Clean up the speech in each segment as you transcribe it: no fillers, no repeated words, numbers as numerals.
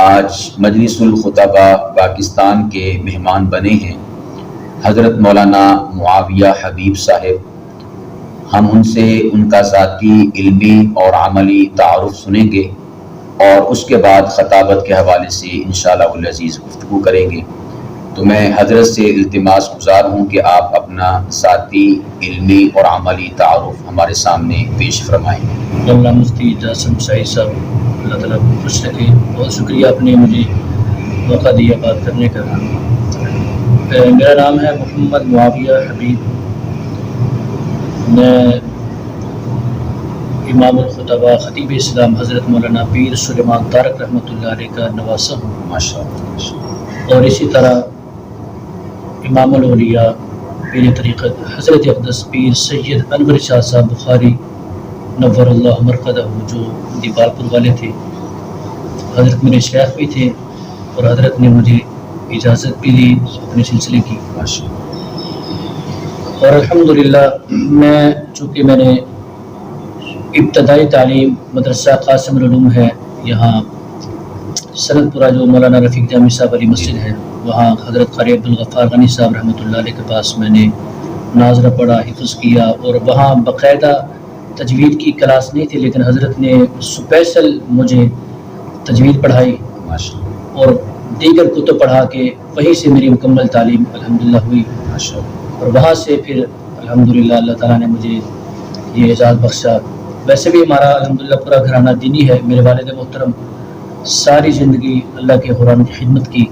آج مجلس الخطبہ پاکستان کے مہمان بنے ہیں حضرت مولانا معاویہ حبیب صاحب۔ ہم ان سے ان کا ذاتی علمی اور عملی تعارف سنیں گے اور اس کے بعد خطابت کے حوالے سے انشاءاللہ العزیز گفتگو کریں گے۔ تو میں حضرت سے التماس گزار ہوں کہ آپ اپنا ذاتی علمی اور عملی تعارف ہمارے سامنے پیش فرمائیں۔ مولانا مفتی جاسم شاہی صاحب، اللہ تعالیٰ کو خوش رکھے۔ بہت شکریہ آپ نے مجھے موقع دیا بات کرنے کا۔ میرا نام ہے محمد معاویہ حبیب۔ میں امام الخطبہ خطیب اسلام حضرت مولانا پیر سلیمان طارق رحمۃ اللہ علیہ کا نواسہ ہوں، ماشاءاللہ۔ اور اسی طرح امام الاولیاء پیر طریقت حضرت اقدس پیر سید انور شاہ صاحب بخاری نور اللہ مرقدہ، جو دیپالپور والے تھے، حضرت میرے شیخ بھی تھے اور حضرت نے مجھے اجازت بھی دی اپنے سلسلے کی۔ اور الحمدللہ چونکہ میں نے ابتدائی تعلیم مدرسہ قاسم العلوم ہے یہاں سند پورہ، جو مولانا رفیق جامی صاحب والی مسجد ہے، وہاں حضرت قاری عبدالغفار غنی صاحب رحمۃ اللہ علیہ کے پاس میں نے ناظرہ پڑھا، حفظ کیا، اور وہاں باقاعدہ تجوید کی کلاس نہیں تھی، لیکن حضرت نے سپیشل مجھے تجوید پڑھائی اور دیگر کتب پڑھا کے وہیں سے میری مکمل تعلیم الحمدللہ ہوئی۔ اور وہاں سے پھر الحمدللہ اللہ تعالیٰ نے مجھے یہ اعزاز بخشا۔ ویسے بھی ہمارا الحمدللہ پورا گھرانہ دینی ہے۔ میرے والد محترم ساری زندگی اللہ کے قرآن کی خدمت کی،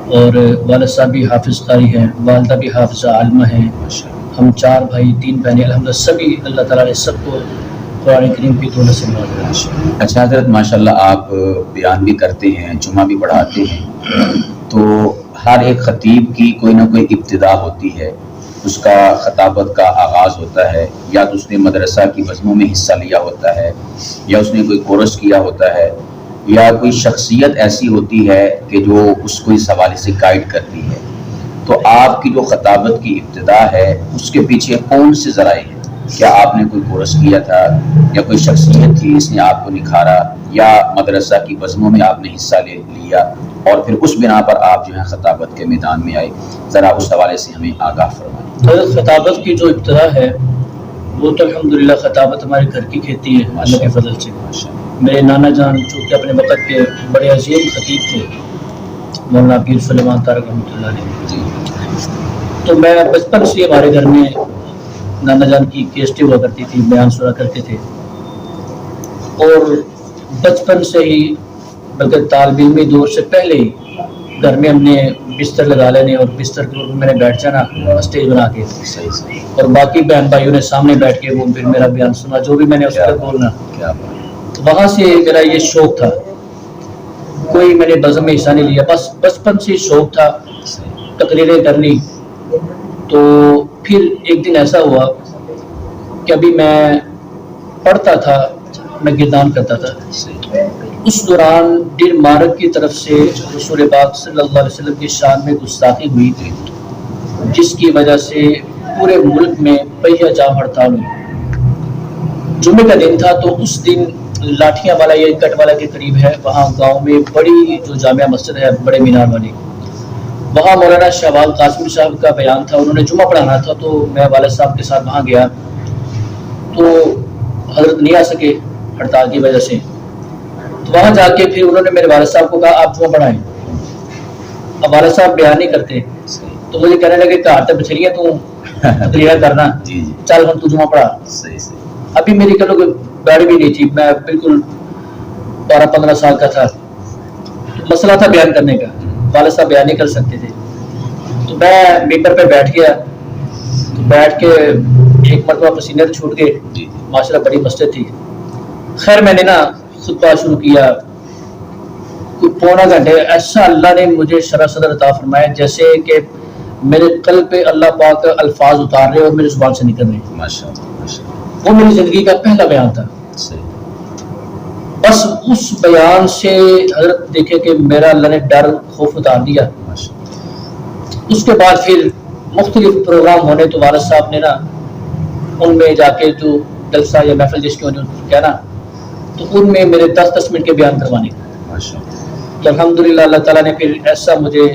اور والد صاحب بھی حافظ قاری ہیں، والدہ بھی حافظہ عالمہ ہیں، ہم 4 بھائی 3 بہنیں، الحمدللہ سبھی اللہ تعالیٰ نے سب کو قرآن کریم کی دولت سے نوازا۔ اچھا حضرت، ماشاءاللہ آپ بیان بھی کرتے ہیں، جمعہ بھی پڑھاتے ہیں، تو ہر ایک خطیب کی کوئی نہ کوئی ابتدا ہوتی ہے، اس کا خطابت کا آغاز ہوتا ہے، یا تو اس نے مدرسہ کی بزموں میں حصہ لیا ہوتا ہے، یا اس نے کوئی کورس کیا ہوتا ہے، یا کوئی شخصیت ایسی ہوتی ہے کہ جو اس کو اس حوالے سے گائیڈ کرتی ہے۔ تو آپ کی جو خطابت کی ابتدا ہے اس کے پیچھے کون سے ذرائع ہیں؟ کیا آپ نے کوئی کورس کیا تھا، یا کوئی شخصیت تھی جس نے آپ کو نکھارا، یا مدرسہ کی بزموں میں آپ نے حصہ لیا اور پھر اس بنا پر آپ جو ہے خطابت کے میدان میں آئے؟ ذرا اس حوالے سے ہمیں آگاہ فرمائیں۔ خطابت کی جو ابتدا ہے وہ تو الحمدللہ خطابت ہمارے گھر کی کھیتی ہے اللہ کے فضل سے۔ میرے نانا جان چونکہ اپنے وقت کے بڑے عظیم خطیب تھے، مولانا پیر سلیمان طارق رحمۃ اللہ علیہ، تو میں بچپن سے ہمارے گھر میں نانا جان کی کیسٹیں ہوا کرتی تھی، بیان سنا کرتے تھے، اور بچپن سے ہی بلکہ طالب علمی دور سے پہلے ہی گھر میں ہم نے بستر لگا لینے اور بستر کے اوپر میں نے بیٹھ جانا اسٹیج بنا کے، اور باقی بہن بھائیوں نے سامنے بیٹھ کے وہ پھر میرا بیان سنا، جو بھی میں نے اس پر بولنا۔ وہاں سے میرا یہ شوق تھا، کوئی میں نے بزم میں حصہ نہیں لیا، بس بچپن سے شوق تھا تقریریں کرنی۔ تو پھر ایک دن ایسا ہوا کہ ابھی میں پڑھتا تھا، میں گردان کرتا تھا، اس دوران ڈیر مارک کی طرف سے رسول پاک صلی اللہ علیہ وسلم کی شان میں گستاخی ہوئی تھی، جس کی وجہ سے پورے ملک میں پہیہ جام ہڑتال ہوئی۔ جمعے کا دن تھا، تو اس دن لاٹھیاں والا یا کٹ والا کے قریب ہے، وہاں گاؤں میں بڑی جو جامعہ مسجد ہے بڑے مینار والی، وہاں مولانا شہباز قاسمی صاحب کا بیان تھا، انہوں نے جمعہ پڑھانا تھا، تو میں والد صاحب کے ساتھ وہاں گیا، تو حضرت نہیں آ سکے ہڑتال کی وجہ سے۔ تو وہاں جا کے پھر انہوں نے میرے والد صاحب کو کہا آپ جمعہ پڑھائیں۔ اب والد صاحب بیان نہیں کرتے، تو مجھے کہنے لگے کہ آتے بچھڑیاں تو تقریر کرنا، چل ہم تو جمعہ پڑھا۔ ابھی میری کلو کوئی گاڑی بھی نہیں تھی، میں بالکل 12-15 سال کا تھا، مسئلہ تھا بیان کرنے کا، والد صاحب بیان نہیں کر سکتے تھے، تو میں ممبر پہ بیٹھ گیا، تو بیٹھ کے ایک مرتبہ پسینے چھوٹ گئے، ماشاءاللہ بڑی مسجد تھی۔ خیر میں نے نا خطبہ شروع کیا، کوئی پونا گھنٹے ایسا اللہ نے مجھے شرح صدر عطا فرمایا جیسے کہ میرے قلب پہ اللہ پاک الفاظ اتار رہے اور میری زبان سے نکل رہے۔ وہ میری زندگی کا پہلا بیان تھا۔ بس اس بیان سے حضرت دیکھے کہ میرا اللہ نے ڈر خوف اتار دیا۔ اس کے بعد پھر مختلف پروگرام ہونے، تو والد صاحب نے نا ان میں جا کے جو جلسہ یا محفل جس کی کہنا، تو ان میں میرے 10 منٹ کے بیان کروانے۔ تو الحمدللہ اللہ تعالیٰ نے پھر ایسا مجھے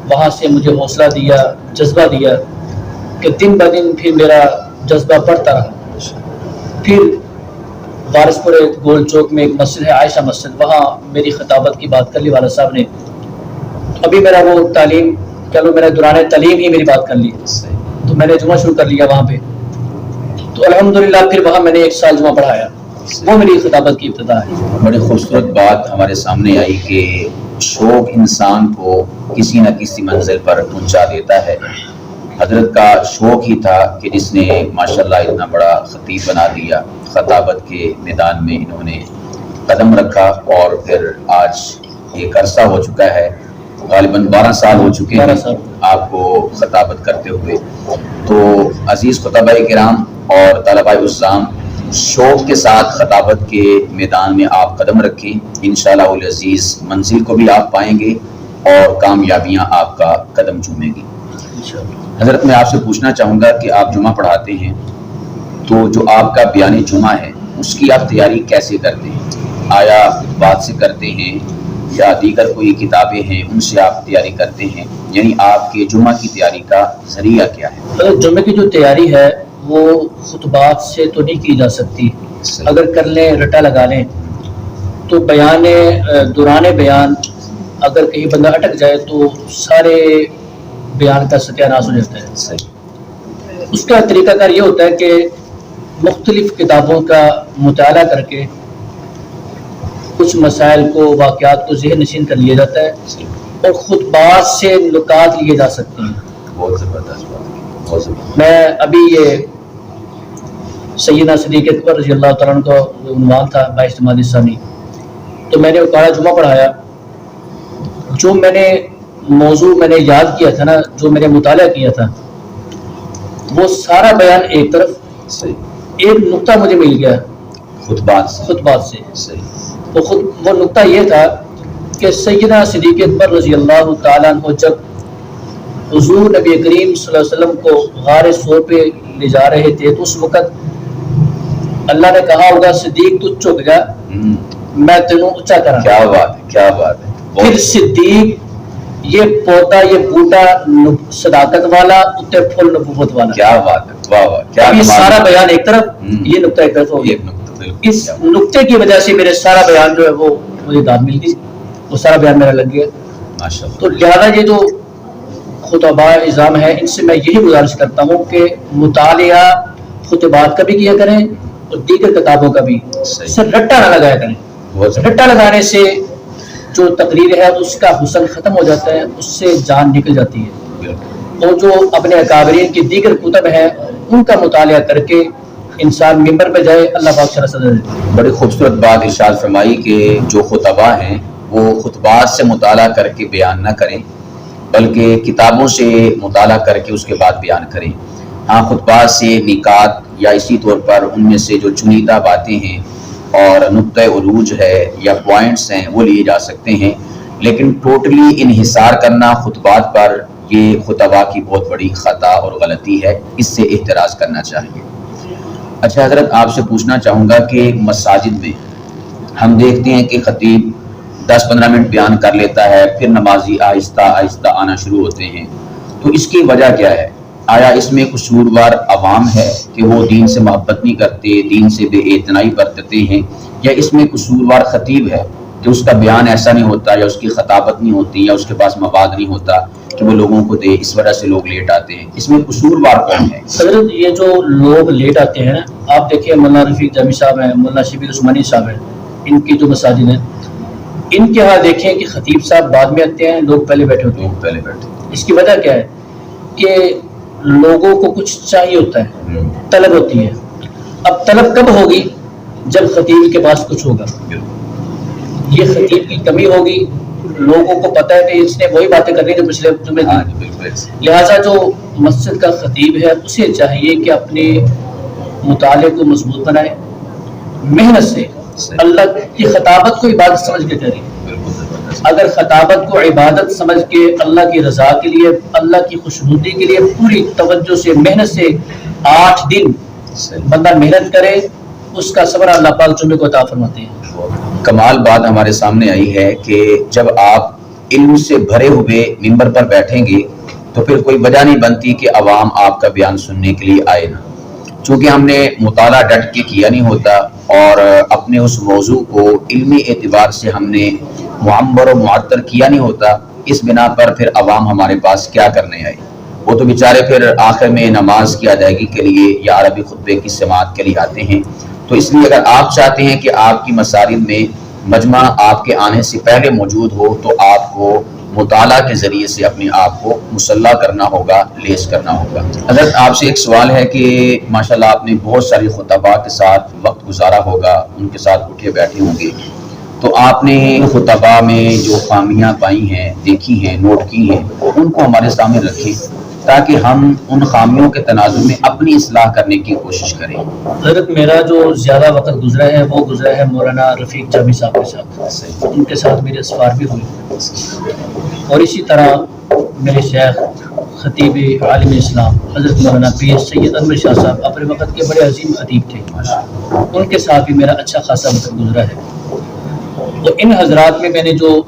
وہاں سے مجھے حوصلہ دیا، جذبہ دیا کہ دن بہ دن پھر میرا جذبہ بڑھتا رہا۔ پھر وارث پورے گول چوک میں ایک مسجد ہے عائشہ مسجد، وہاں میری خطابت کی بات کر لی والد صاحب نے۔ ابھی میرا وہ تعلیم چلو میرا دوران تعلیم ہی میری بات کر لی، تو میں نے جمعہ شروع کر لیا وہاں پہ۔ تو الحمدللہ پھر وہاں میں نے 1 سال جمعہ پڑھایا، وہ میری خطابت کی ابتدا ہے۔ بڑی خوبصورت بات ہمارے سامنے آئی کہ شوق انسان کو کسی نہ کسی منزل پر پہنچا دیتا ہے۔ حضرت کا شوق ہی تھا کہ جس نے ماشاءاللہ اتنا بڑا خطیب بنا دیا، خطابت کے میدان میں انہوں نے قدم رکھا، اور پھر آج ایک عرصہ ہو چکا ہے، غالباً 12 سال ہو چکے ہیں آپ کو خطابت کرتے ہوئے۔ تو عزیز خطبہ کرام اور طلبہ عزام، شوق کے ساتھ خطابت کے میدان میں آپ قدم رکھیں، انشاءاللہ العزیز منزل کو بھی آپ پائیں گے اور کامیابیاں آپ کا قدم چومیں گی۔ حضرت میں آپ سے پوچھنا چاہوں گا کہ آپ جمعہ پڑھاتے ہیں، تو جو آپ کا بیان جمعہ ہے اس کی آپ تیاری کیسے کرتے ہیں؟ آیا خطبات سے کرتے ہیں یا دیگر کوئی کتابیں ہیں ان سے آپ تیاری کرتے ہیں؟ یعنی آپ کے جمعہ کی تیاری کا ذریعہ کیا ہے؟ جمعہ کی جو تیاری ہے وہ خطبات سے تو نہیں کی جا سکتی، اگر کر لیں رٹا لگا لیں تو بیان دوران بیان اگر کہیں بندہ اٹک جائے تو سارے بیان کا ستیہ ناش ہو جاتا ہے۔ اس کا طریقہ کار یہ ہوتا ہے کہ مختلف کتابوں کا مطالعہ کر کے کچھ مسائل کو، واقعات کو ذہن نشین کر لیا جاتا ہے، اور خطبات سے نکات لیے جا سکتے ہیں۔ بہت زبردست بات، بہت زبردست۔ میں ابھی یہ سیدنا صدیق اکبر رضی اللہ تعالیٰ عنہ کا عنوان تھا 22 جمادی ثانی، تو میں نے اوقارہ جمعہ پڑھایا۔ جو میں نے موضوع میں نے یاد کیا تھا نا، جو میں نے مطالعہ کیا تھا، وہ سارا بیان ایک طرف، ایک نقطہ مجھے مل گیا خطبات سے۔ وہ نقطہ یہ تھا کہ سیدنا صدیق اکبر رضی اللہ تعالیٰ عنہ جب حضور نبی کریم صلی اللہ علیہ وسلم کو غار ثور پہ لے جا رہے تھے، تو اس وقت اللہ نے کہا ہوگا صدیق تو جھک جا، میں تینوں اونچا کراں۔ کیا بات ہے، کیا بات ہے۔ پھر صدیق یہ پوتا، یہ بوٹا صداقت والا، اتنے پھل نبوت والا۔ کیا بات ہے، واہ واہ، کیا یہ سارا بیان ایک طرف، یہ نقطہ ایک طرف ہو گیا۔ اس نقطے کی وجہ سے میرے سارا بیان جو ہے وہ مجھے داد مل گئی، وہ سارا بیان میرا لگ گیا۔ تو لہذا یہ جو خطباء عظام ہیں ان سے میں یہی گزارش کرتا ہوں کہ مطالعہ خطبات کا بھی کیا کریں اور دیگر کتابوں کا بھی، صرف رٹا نہ لگایا کریں۔ رٹا لگانے سے جو تقریر ہے اس کا حسن ختم ہو جاتا ہے، اس سے جان نکل جاتی ہے۔ اور جو اپنے اکابرین کی دیگر کتب ہیں ان کا مطالعہ کر کے انسان ممبر پہ جائے، اللہ پاک شرح صدر دے۔ بڑی خوبصورت بات ارشاد فرمائی کہ جو خطباء ہیں وہ خطبات سے مطالعہ کر کے بیان نہ کریں، بلکہ کتابوں سے مطالعہ کر کے اس کے بعد بیان کریں۔ ہاں، خطبات سے نکات یا اسی طور پر ان میں سے جو چنیدہ باتیں ہیں اور نقطہ عروج ہے یا پوائنٹس ہیں وہ لیے جا سکتے ہیں، لیکن ٹوٹلی انحصار کرنا خطبات پر، یہ خطباء کی بہت بڑی خطا اور غلطی ہے، اس سے احتراز کرنا چاہیے۔ اچھا حضرت، آپ سے پوچھنا چاہوں گا کہ مساجد میں ہم دیکھتے ہیں کہ خطیب 10-15 منٹ بیان کر لیتا ہے، پھر نمازی آہستہ آہستہ آنا شروع ہوتے ہیں، تو اس کی وجہ کیا ہے؟ آیا اس میں قصوروار عوام ہے کہ وہ دین سے محبت نہیں کرتے، دین سے بے اعتنائی برتتے ہیں، یا اس میں قصوروار خطیب ہے کہ اس کا بیان ایسا نہیں ہوتا، یا اس کی خطابت نہیں ہوتی، یا اس کے پاس مواد نہیں ہوتا کہ وہ لوگوں کو دے، اس وجہ سے لوگ لیٹ آتے ہیں؟ اس میں قصوروار کون ہے؟ حضرت یہ جو لوگ لیٹ آتے ہیں نا، آپ دیکھیں مولانا رفیق جامی صاحب ہیں، مولانا شبیر عثمانی صاحب ہیں، ان کی جو مساجد ہیں، ان کے ہاں دیکھیں کہ خطیب صاحب بعد میں آتے ہیں، لوگ پہلے بیٹھے ہوتے ہیں۔ اس کی وجہ کیا ہے کہ لوگوں کو کچھ چاہیے ہوتا ہے، طلب ہوتی ہے۔ اب طلب کب ہوگی؟ جب خطیب کے پاس کچھ ہوگا۔ یہ خطیب کی کمی ہوگی، لوگوں کو پتہ ہے کہ اس نے وہی باتیں کرنی جو پچھلے جمعے کی، لہٰذا جو مسجد کا خطیب ہے اسے چاہیے کہ اپنے مطالعے کو مضبوط بنائے، محنت سے اللہ کی خطابت کو عبادت سمجھ کے کرے۔ اگر خطابت کو عبادت سمجھ کے اللہ کی رضا کے لیے، اللہ کی خوشنودی کے لیے پوری توجہ سے، محنت سے 8 دن بندہ محنت کرے، اس کا صبر اللہ پاک جمعے کو عطا فرماتے ہیں۔ کمال بات ہمارے سامنے آئی ہے کہ جب آپ علم سے بھرے ہوئے ممبر پر بیٹھیں گے تو پھر کوئی وجہ نہیں بنتی کہ عوام آپ کا بیان سننے کے لیے آئے نہ. چونکہ ہم نے مطالعہ ڈٹ کے کیا نہیں ہوتا اور اپنے اس موضوع کو علمی اعتبار سے ہم نے معمر و معطر کیا نہیں ہوتا، اس بنا پر پھر عوام ہمارے پاس کیا کرنے آئے. وہ تو بیچارے پھر آخر میں نماز کی ادائیگی کے لیے یا عربی خطبے کی سماعت کے لیے آتے ہیں. تو اس لیے اگر آپ چاہتے ہیں کہ آپ کی مساجد میں مجمع آپ کے آنے سے پہلے موجود ہو تو آپ کو مطالعہ کے ذریعے سے اپنے آپ کو مسلح کرنا ہوگا، لیس کرنا ہوگا. حضرت آپ سے ایک سوال ہے کہ ماشاءاللہ آپ نے بہت ساری خطباء کے ساتھ وقت گزارا ہوگا، ان کے ساتھ اٹھے بیٹھے ہوں گے، تو آپ نے خطباء میں جو خامیاں پائی ہیں، دیکھی ہیں، نوٹ کی ہیں، ان کو ہمارے سامنے رکھیں تاکہ ہم ان خامیوں کے تناظر میں اپنی اصلاح کرنے کی کوشش کریں. حضرت میرا جو زیادہ وقت گزرا ہے وہ گزرا ہے مولانا رفیق جامی صاحب کے ساتھ، ان کے ساتھ میرے اسفار بھی ہوئے، اور اسی طرح میرے شیخ خطیب عالم اسلام حضرت مولانا پی ایس سید انور شاہ صاحب اپنے وقت کے بڑے عظیم خطیب تھے، ان کے ساتھ بھی میرا اچھا خاصا وقت گزرا ہے. تو ان حضرات میں میں نے جو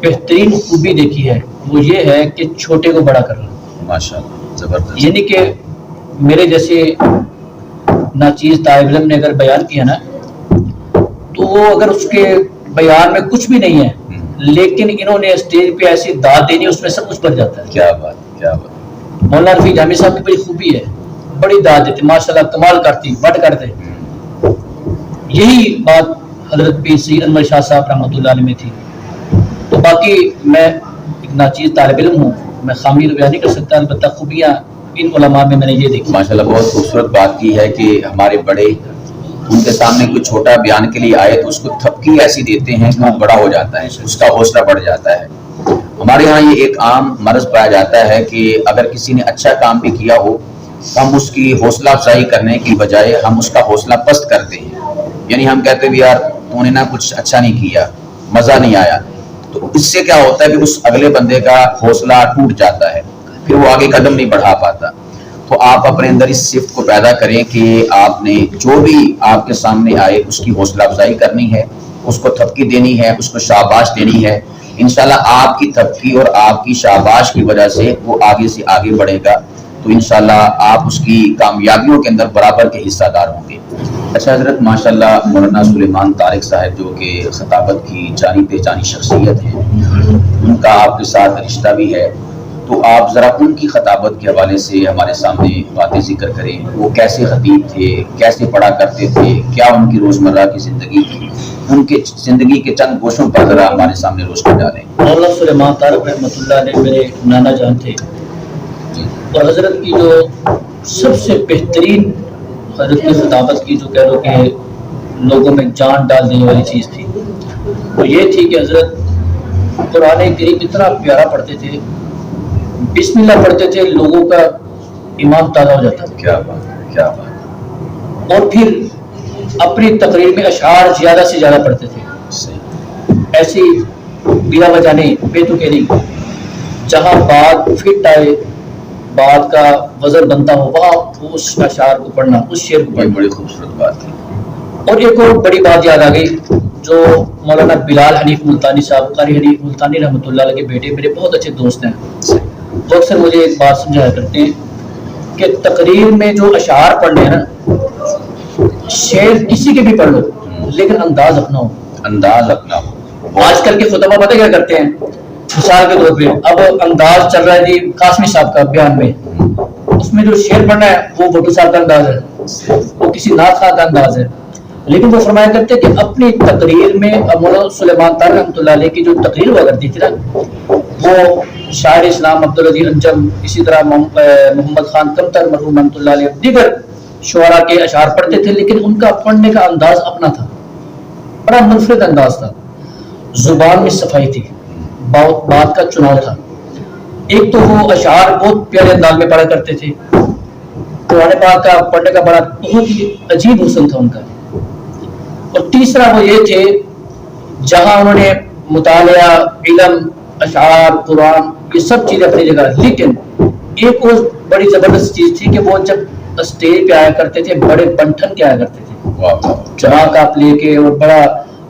بہترین خوبی دیکھی ہے وہ یہ ہے کہ چھوٹے کو بڑا کرنا. ماشاءاللہ زبردست. یعنی کہ میرے جیسے ناچیز طالب علم نے اگر بیان کیا نا تو وہ اگر اس کے بیان میں کچھ بھی نہیں ہے لیکن انہوں نے اسٹیج پہ ایسی داد دینی اس میں سب کچھ بھر جاتا ہے. کیا بات، کیا بات. مولانا رفیق جامی صاحب کی بڑی خوبی ہے، بڑی داد دیتے، ماشاءاللہ کمال کرتی، بٹ کرتے. یہی بات حضرت پیر سید انور شاہ صاحب رحمۃ اللہ علیہ میں تھی. تو باقی میں ایک ناچیز طالب علم ہوں، میں خامی تو بیان نہیں کر سکتا، البتہ خوبیاں ان علماء میں نے یہ دیکھی. ماشاءاللہ بہت خوبصورت بات کی ہے کہ ہمارے بڑے ان کے سامنے کوئی چھوٹا بیان کے لیے آئے تو اس کو تھپکی ایسی دیتے ہیں کہ وہ بڑا ہو جاتا ہے، اس کا حوصلہ بڑھ جاتا ہے. ہمارے ہاں یہ ایک عام مرض پایا جاتا ہے کہ اگر کسی نے اچھا کام بھی کیا ہو ہم اس کی حوصلہ افزائی کرنے کی بجائے ہم اس کا حوصلہ پست کرتے ہیں. یعنی ہم کہتے ہیں یار تو نے نہ کچھ اچھا نہیں کیا، مزہ نہیں آیا. تو اس سے کیا ہوتا ہے کہ اس اگلے بندے کا حوصلہ ٹوٹ جاتا ہے، پھر وہ آگے قدم نہیں بڑھا پاتا. تو آپ اپنے اندر اس صفت کو پیدا کریں کہ آپ نے جو بھی آپ کے سامنے آئے اس کی حوصلہ افزائی کرنی ہے، اس کو تھپکی دینی ہے، اس کو شاباش دینی ہے. انشاءاللہ آپ کی تھپکی اور آپ کی شاباش کی وجہ سے وہ آگے سے آگے بڑھے گا تو انشاءاللہ آپ اس کی کامیابیوں کے اندر برابر کے حصہ دار ہوں گے. اچھا حضرت ماشاءاللہ مولانا سلیمان طارق صاحب جو کہ خطابت کی جانی پہچانی شخصیت ہیں، ان کا آپ کے ساتھ رشتہ بھی ہے، تو آپ ذرا ان کی خطابت کے حوالے سے ہمارے سامنے باتیں ذکر کریں. وہ کیسے خطیب تھے، کیسے پڑھا کرتے تھے، کیا ان کی روزمرہ کی زندگی تھی، ان کے زندگی کے چند گوشوں پر ذرا ہمارے سامنے روشنی ڈالیں. مولانا سلیمان طارق رحمۃ اللہ علیہ میرے نانا جان تھے، اور حضرت کی جو سب سے بہترین حضرت کی خطابت کی جو کہہ لو کہ لوگوں میں جان ڈال دینے والی چیز تھی وہ یہ تھی کہ حضرت قرآن کریم اتنا پیارا پڑھتے تھے، بسم اللہ پڑھتے تھے، لوگوں کا ایمان تازہ ہو جاتا تھا. کیا بات، کیا بات. اور پھر اپنی تقریر میں اشعار زیادہ سے زیادہ پڑھتے تھے، ایسی بلا وجہ نہیں، بے تکے نہیں. جہاں بات فٹ آئے، بات کا وزن بنتا ہو، وہاں اس اشعار کو پڑھنا، اس شعر کو پڑھنا. بڑی خوبصورت بات ہے. اور ایک اور بڑی بات یاد آ گئی، جو مولانا بلال حنیف ملتانی صاحب، قاری حنیف ملتانی رحمۃ اللہ علیہ کے بیٹے، میرے بہت اچھے دوست ہیں. وہ اکثر مجھے ایک بات سمجھایا کرتے ہیں کہ تقریر میں جو اشعار پڑھنے ہیں نا، شعر کسی کے بھی پڑھ لو لیکن انداز اپنا ہو. انداز اپنا ہو. آج کل کے خطبہ پتہ کیا کرتے ہیں، مثال کے طور پہ اب انداز چل رہا ہے جی قاسمی صاحب کا بیان میں، اس میں جو شعر پڑھنا ہے وہ بھٹو صاحب کا انداز ہے، وہ کسی نعت خواہ کا انداز ہے. لیکن وہ فرمایا کرتے کہ اپنی تقریر میں مولانا سلیمان طارق رحمۃ اللہ علیہ کی جو تقریر ہوا کرتی تھی نا، وہ شاعر اسلام عبدالعزیز انجم، اسی طرح محمد خان کمتر مرحوم رحمۃ اللہ علیہ، دیگر شعراء کے اشعار پڑھتے تھے، لیکن ان کا پڑھنے کا انداز اپنا تھا، بڑا منفرد انداز تھا. زبان میں صفائی تھی، بات کا چناؤ تھا. ایک تو وہ اشعار بہت پیارے انداز میں پڑھا کرتے تھے، قرآن پاک کا پڑھنے کا بڑا بہت ہی عجیب حسن تھا ان کا. اور تیسرا وہ یہ تھے جہاں انہوں نے مطالعہ، علم، اشعار، قرآن، یہ سب چیزیں اپنی جگہ، لیکن ایک اور بڑی زبردست چیز تھی کہ وہ جب اسٹیج پہ آیا کرتے تھے بڑے بنٹھن کے آیا کرتے تھے، جہاں کا آپ لے کے اور بڑا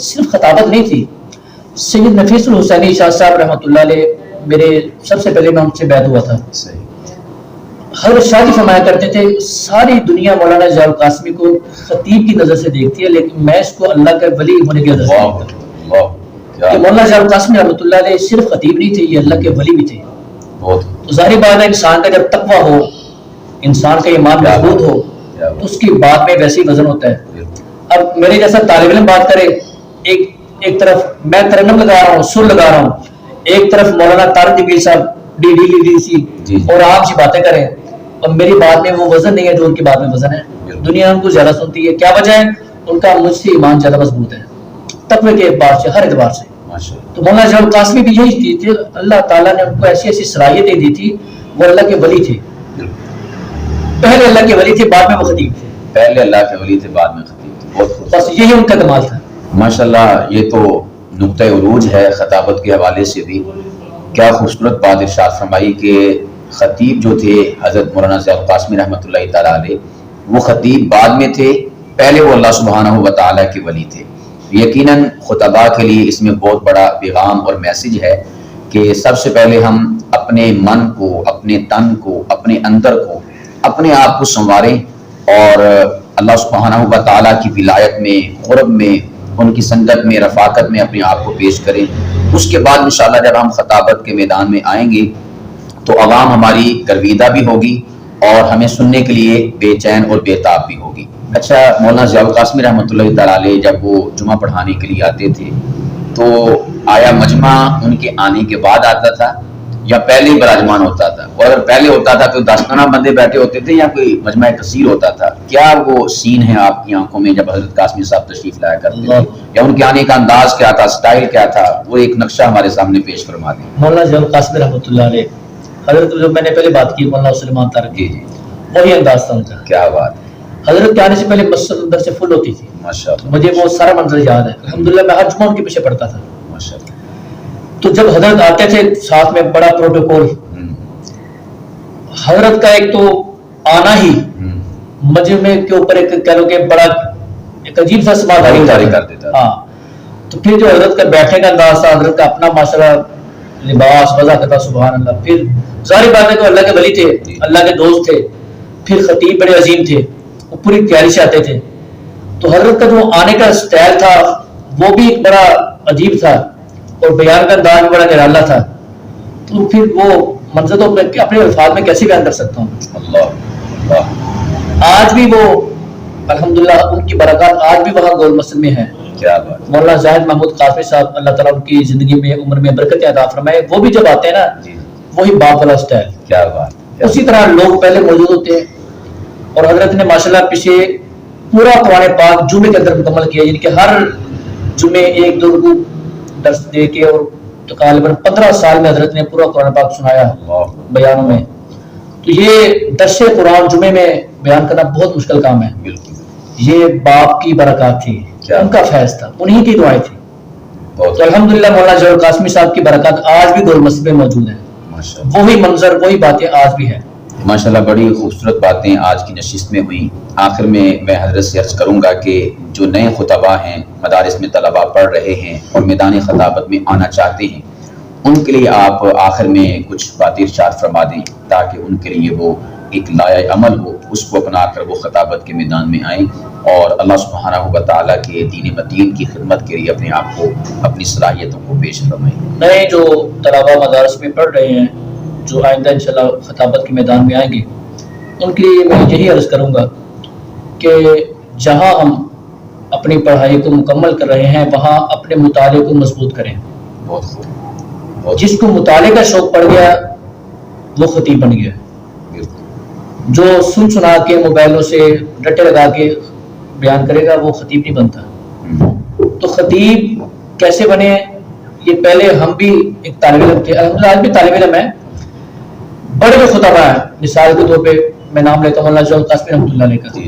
صرف خطابت نہیں تھی. سید نفیس الحسینی شاہ صاحب رحمۃ اللہ علیہ میرے سب سے پہلے میں ان سے بیعت ہوا تھا. حضرت شاہ جی فرمایا کرتے تھے ساری دنیا مولانا جلال قاسمی کو خطیب کی نظر سے دیکھتی ہے لیکن میں اس کو اللہ کے ولی ہونے کی نظر سے دیکھتا ہوں. کہ مولانا جلال قاسمی رحمۃ اللہ علیہ صرف خطیب نہیں تھے, یہ اللہ کے ولی بھی تھے. تو ظاہری بات ہے انسان کا جب تقویٰ ہو, انسان کا ایمان مضبوط ہو تو اس کی بات میں ویسی وزن ہوتا ہے. اب میرے جیسا طالب علم بات کرے, ایک طرف میں ترنم لگا رہا ہوں, سر لگا رہا ہوں, ایک طرف مولانا طارق جمیل صاحب ڈی اور آپ سی باتیں کریں, اور میری بات میں وہ وزن نہیں ہے جو ان کی بات میں وزن ہے. دنیا ان کو زیادہ سنتی ہے, کیا وجہ ہے؟ ان کا مجھ سے ایمان زیادہ مضبوط ہے تقوی کے اعتبار سے, ہر اعتبار سے. تو مولانا جلال قاسمی بھی یہی چیز تھی, اللہ تعالیٰ نے ان کو ایسی ایسی صلاحیتیں دی تھی, وہ اللہ کے ولی تھے. پہلے اللہ کے ولی تھے, بعد میں وہ خطیب تھے. پہلے اللہ کے ولی تھے, بعد میں خطیب تھے. بس یہی ان کا کمال تھا. ماشاءاللہ, یہ تو نقطہ عروج ہے خطابت کے حوالے سے بھی. کیا خوبصورت بات ارشاد فرمائی کہ خطیب جو تھے حضرت مولانا جلال قاسمی رحمۃ اللہ تعالیٰ علیہ, وہ خطیب بعد میں تھے, پہلے وہ اللہ سبحانہ و تعالیٰ کے ولی تھے. یقیناً خطباء کے لیے اس میں بہت بڑا پیغام اور میسج ہے کہ سب سے پہلے ہم اپنے من کو, اپنے تن کو, اپنے اندر کو, اپنے آپ کو سنواریں اور اللہ سبحانہ و تعالیٰ کی ولایت میں, قرب میں, ان کی سنگت میں, رفاقت میں اپنے آپ کو پیش کریں. اس کے بعد انشاءاللہ جب ہم خطابت کے میدان میں آئیں گے تو عوام ہماری گرویدہ بھی ہوگی اور ہمیں سننے کے لیے بے چین اور بے تاب بھی ہوگی. اچھا, مولانا جلال قاسمی رحمۃ اللہ تعالیٰ علیہ جب وہ جمعہ پڑھانے کے لیے آتے تھے تو آیا مجمع ان کے آنے کے بعد آتا تھا یا پہلے ہی براجمان ہوتا تھا؟ اور اگر پہلے ہوتا تھا تو 10-15 بندے بیٹھے ہوتے تھے یا کوئی مجمع کثیر ہوتا تھا؟ کیا وہ سین ہے آپ کی آنکھوں میں جب حضرت قاسمی صاحب تشریف لایا کرتے تھے, یا ان کے آنے کا انداز کیا تھا, سٹائل کیا تھا؟ وہ ایک نقشہ ہمارے سامنے پیش فرما دیں. مولانا جلال قاسمی رحمۃ اللہ علیہ, حضرت جو میں نے پہلے بات کی مولانا سلیمان طارق, جی وہی انداز تھا ان کا. کیا بات. حضرت کے آنے سے پہلے مسجد اندر سے فل ہوتی تھی. ماشاءاللہ, مجھے وہ سارا منظر یاد ہے. الحمدللہ میں ہر جمعہ ان کے پیچھے پڑھتا تھا. ماشاءاللہ. تو جب حضرت آتے تھے ساتھ میں بڑا پروٹوکول, حضرت کا ایک تو آنا ہی مجمع کے اوپر ایک کہہ لو کہ بڑا ایک عجیب سا سماجاری کر دیتا. ہاں, تو پھر جو حضرت کا بیٹھنے کا انداز تھا, حضرت کا اپنا ماشاءاللہ لباس وضع کرتا, سبحان اللہ. پھر ظاہر بات ہے کہ اللہ کے ولی تھے, اللہ کے دوست تھے, پھر خطیب بڑے عظیم تھے, وہ پوری تیاری سے آتے تھے. تو حضرت کا جو آنے کا سٹائل تھا وہ بھی ایک بڑا عجیب تھا اور بیان کا انداز بھی بڑا نرالا تھا. تو پھر وہ منظر تو اپنے الفاظ میں کیسے بیان کر سکتا ہوں. اللہ, آج بھی وہ الحمدللہ ان کی برکات آج بھی وہاں گول مسجد میں ہے. کیا بات. مولانا زاہد محمود قاسمی صاحب, اللہ تعالیٰ ان کی زندگی میں عمر میں برکت عطا فرمائے, وہ بھی جب آتے ہیں نا وہی باپ والا سٹائل. کیا بات. اسی طرح لوگ پہلے موجود ہوتے ہیں اور حضرت نے ماشاءاللہ پیچھے پورا قرآن پاک جمعے کے اندر مکمل کیا, یعنی کہ ہر جمعے 1-2 رکوع درس دے کے, اور تقریباً 15 سال میں حضرت نے پورا قرآن پاک سنایا بیانوں میں. تو یہ درس قرآن جمعے میں بیان کرنا بہت مشکل کام ہے. یہ باپ کی برکات تھی, ان کا فیض تھا, انہی کی دعائیں تھی. تو الحمدللہ مولانا جلال قاسمی صاحب کی برکات آج بھی گول مسجد میں موجود ہیں. وہی منظر, وہی باتیں آج بھی ہیں. ماشاءاللہ, بڑی خوبصورت باتیں آج کی نشست میں ہوئیں. آخر میں حضرت سے عرض کروں گا کہ جو نئے خطباء ہیں, مدارس میں طلباء پڑھ رہے ہیں اور میدان خطابت میں آنا چاہتے ہیں, ان کے لیے آپ آخر میں کچھ باتیں ارشاد فرما دیں تاکہ ان کے لیے وہ ایک لائق عمل ہو, اس کو اپنا کر وہ خطابت کے میدان میں آئیں اور اللہ سبحانہ و تعالیٰ کے دین مدین کی خدمت کے لیے اپنے آپ کو, اپنی صلاحیتوں کو پیش فرمائیں. نئے جو طلباء مدارس میں پڑھ رہے ہیں, جو آئندہ انشاءاللہ خطابت کے میدان میں آئیں گے, ان کے لیے میں یہی عرض کروں گا کہ جہاں ہم اپنی پڑھائی کو مکمل کر رہے ہیں وہاں اپنے مطالعے کو مضبوط کریں. جس کو مطالعے کا شوق پڑ گیا وہ خطیب بن گیا. جو سن سنا کے موبائلوں سے رٹے لگا کے بیان کرے گا وہ خطیب نہیں بنتا. تو خطیب کیسے بنے, یہ پہلے ہم بھی ایک طالب علم تھے, الحمدللہ آج بھی طالب علم ہیں. بڑے جو خطباء ہیں, مثال کے طور پہ میں نام لیتا ہوں مولانا جلال قاسمی رحمۃ اللہ علیہ کا,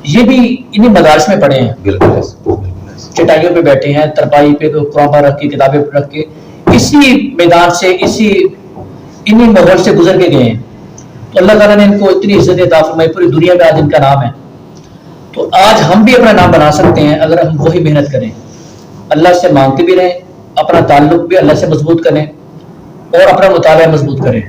یہ بھی انہی مدارس میں پڑھے ہیں. چٹائیوں پہ بیٹھے ہیں, ترپائی پہ قرآن پاک رکھ کے, کتابیں رکھ کے, اسی میدان سے, انہی ماحول سے گزر کے گئے ہیں. تو اللہ تعالیٰ نے ان کو اتنی عزت عطا فرمائی, پوری دنیا میں آج ان کا نام ہے. تو آج ہم بھی اپنا نام بنا سکتے ہیں اگر ہم وہی محنت کریں، اللہ سے مانگتے بھی رہیں، اپنا تعلق بھی اللہ سے مضبوط کریں اور اپنا مطالعہ مضبوط کریں۔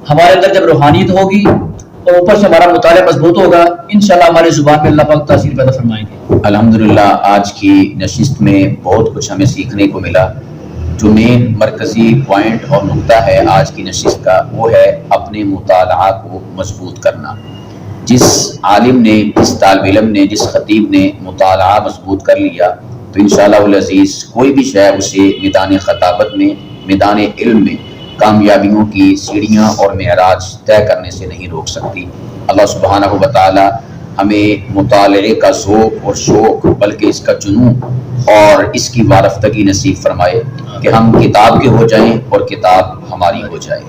ہمارے اندر جب روحانیت ہوگی اور اوپر سے ہمارا مطالعہ مضبوط ہوگا، انشاءاللہ ہماری زبان میں اللہ پاک تاثیر پیدا فرمائیں گے۔ الحمدللہ آج کی نشست میں بہت کچھ ہمیں سیکھنے کو ملا۔ جو مین مرکزی پوائنٹ اور نقطہ ہے آج کی نشست کا، وہ ہے اپنے مطالعہ کو مضبوط کرنا۔ جس عالم نے، جس طالب علم نے، جس خطیب نے مطالعہ مضبوط کر لیا تو انشاءاللہ العزیز کوئی بھی شے اسے میدان خطابت میں، میدان علم میں کامیابیوں کی سیڑھیاں اور معراج طے کرنے سے نہیں روک سکتی۔ اللہ سبحانہ و تعالی ہمیں مطالعے کا ذوق اور شوق بلکہ اس کا جنون اور اس کی وارفتگی نصیب فرمائے کہ ہم کتاب کے ہو جائیں اور کتاب ہماری ہو جائے۔